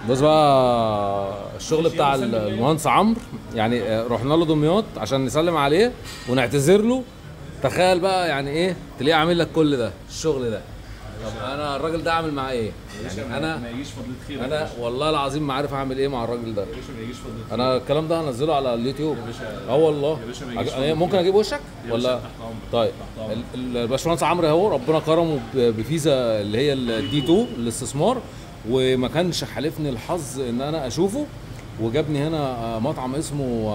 بص بقى الشغل بتاع المهندس عمرو، يعني رحنا له دمياط عشان نسلم عليه ونعتذر له. تخيل بقى يعني ايه تلاقيه عامل لك كل ده الشغل ده. طب انا الراجل ده اعمل معاه ايه؟ يعني انا ما يجيش فضلة خير. انا والله العظيم ما عارف اعمل ايه مع الراجل ده. يا باشا ما يجيش فضلة خير. انا الكلام ده هنزله على اليوتيوب. يا باشا اه والله. يا باشا ما يجيش فضلة ممكن خير. اجيب وشك يا ولا؟ باشا تحت امرك. طيب تحت أمرك. الباشمهندس عمرو اهو ربنا كرمه بفيزا اللي هي الدي 2 الاستثمار، وما كانش حالفني الحظ ان انا اشوفه، وجابني هنا مطعم اسمه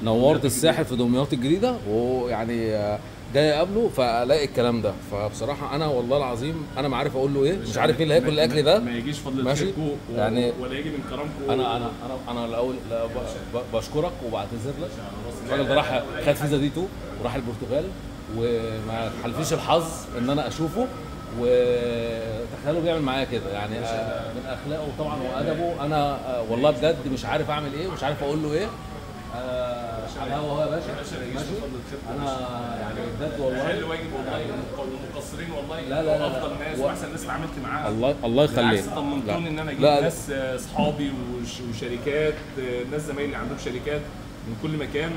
نورت الساحل في دمياط الجديده، ويعني جاي اقابله فالاقي الكلام ده. فبصراحه انا والله العظيم انا ما عارف اقول له ايه، مش عارف مين اللي هياكل الاكل ده. ما يجيش فضلة ماشي خيركم يعني ولا يجي من كرمكم. انا الاول بشكرك وبعتذر لك. الراجل ده راح خد فيزا دي 2 وراح البرتغال، وما حلفيش الحظ ان انا اشوفه، وتخيلوا بيعمل معايا كده يعني. من اخلاقه طبعا وادبه انا والله بجد مش عارف اعمل ايه، مش عارف اقول له ايه. على الهوا اهو يا باشا. ماشي. انا يعني بجد والله حل واجب والله. المقصرين والله. لا لا لا افضل ناس واحسن ناس اتعاملت معاها. الله يخليك. طمنتوني ان انا اجيب ناس اصحابي وشركات، ناس زمايلي اللي عندهم شركات من كل مكان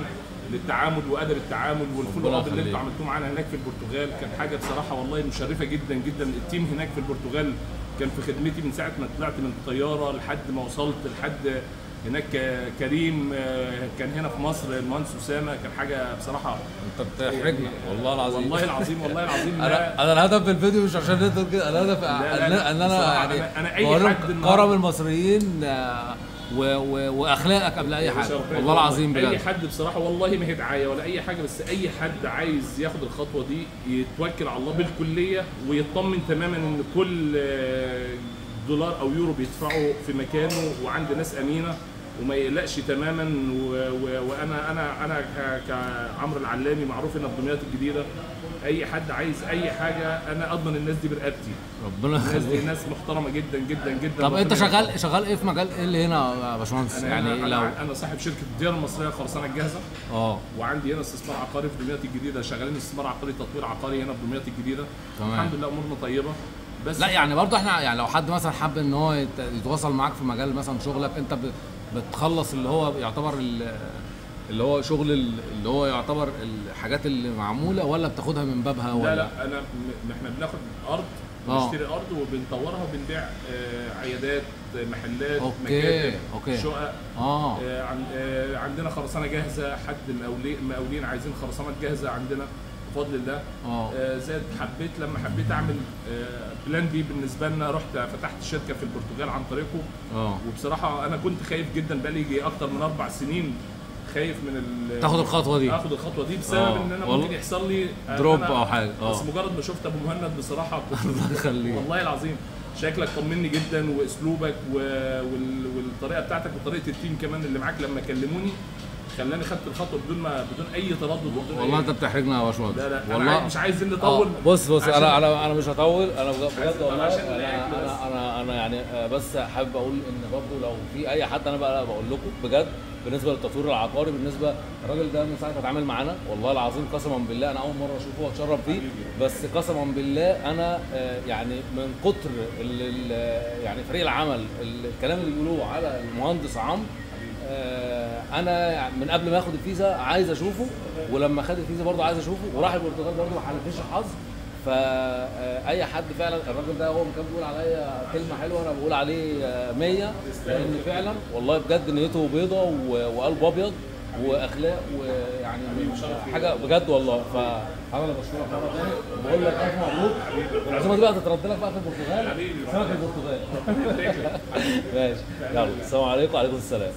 للتعامل وادب التعامل والفولو اب اللي انتوا عملتوه معانا هناك في البرتغال. كان حاجه بصراحه والله مشرفه جدا جدا. التيم هناك في البرتغال كان في خدمتي من ساعه ما طلعت من الطياره لحد ما وصلت لحد هناك. كريم كان هنا في مصر، المهندس اسامه، كان حاجه بصراحه. انت بتحرجنا والله العظيم. والله العظيم والله العظيم. انا الهدف من الفيديو مش عشان انت كده، الهدف ان انا يعني انا اي حد كرم المصريين واخلاقك قبل اي حاجه والله العظيم بجد. اي حد بصراحه والله ما هي دعايه ولا اي حاجه، بس اي حد عايز ياخد الخطوه دي يتوكل على الله بالكليه ويطمن تماما ان كل دولار او يورو بيدفعه في مكانه وعند ناس امينه، وما يقلقش تماما. وانا كعمرو العلامي معروف هنا في دمياط الجديده. اي حد عايز اي حاجه انا اضمن الناس دي برقبتي. ربنا الناس دي ناس محترمه جدا جدا جدا. طب انت شغال ايه في مجال ايه اللي هنا يا باشمهندس؟ يعني انا صاحب شركه الديار المصريه الخرسانه الجاهزه. وعندي هنا استثمار عقاري في دمياط الجديده، شغالين استثمار عقاري تطوير عقاري هنا في دمياط الجديده. تمام. الحمد لله امورنا طيبه. بس لا يعني برضه احنا يعني لو حد مثلا حب ان هو يتواصل معاك في مجال مثلا شغلك، انت بتخلص اللي هو يعتبر اللي هو شغل اللي هو يعتبر الحاجات اللي معموله، ولا بتاخدها من بابها ولا؟ لا احنا بناخد ارض، بنشتري ارض وبنطورها وبنبيع عيادات، محلات، مكاتب، شقق. عندنا خرسانه جاهزه، حد المقاولين عايزين خرسانات جاهزه عندنا بفضل الله. زاد لما حبيت اعمل بلان بي بالنسبه لنا، رحت فتحت شركه في البرتغال عن طريقه. وبصراحه انا كنت خايف جدا، بقالي يجي اكتر من 4 سنين خايف من تاخد الخطوه دي. اخد الخطوه دي بسبب ان انا ممكن يحصل لي دروب او حاجه. بس مجرد ما شفت ابو مهند بصراحه الله يخليك والله العظيم شكلك طمني جدا، واسلوبك والطريقه بتاعتك وطريقه التيم كمان اللي معاك لما كلموني خلاني خدت الخطوه بدون اي تردد. والله انت بتحرجنا يا باشمهندس. لا والله مش عايزين نطول. بص انا مش هطول. انا بجد والله انا يعني بس حابب اقول ان برضه لو في اي حد، انا بقى بقول لكم بجد بالنسبه للتطوير العقاري، بالنسبه الراجل ده من ساعه ما اتعامل معانا والله العظيم قسما بالله انا اول مره اشوفه واتشرف فيه، بس قسما بالله انا يعني من كتر يعني فريق العمل الكلام اللي بيقولوه على المهندس عمرو، انا من قبل ما ياخد الفيزا عايز اشوفه، ولما خد الفيزا برضه عايز اشوفه، وراح البرتغال برضه ما حلفنيش الحظ. فاي حد فعلا الراجل ده هو كان بيقول عليا كلمه حلوه انا بقول عليه 100، لان فعلا والله بجد نيته بيضه وقلبه ابيض واخلاق، ويعني حاجه بجد والله. فانا اللي بشكرك مره ثانيه، بقول لك الف مبروك، والعزومه دي بقى تترد لك بقى في البرتغال، سمك البرتغال. ماشي، يلا السلام عليكم. وعليكم السلام.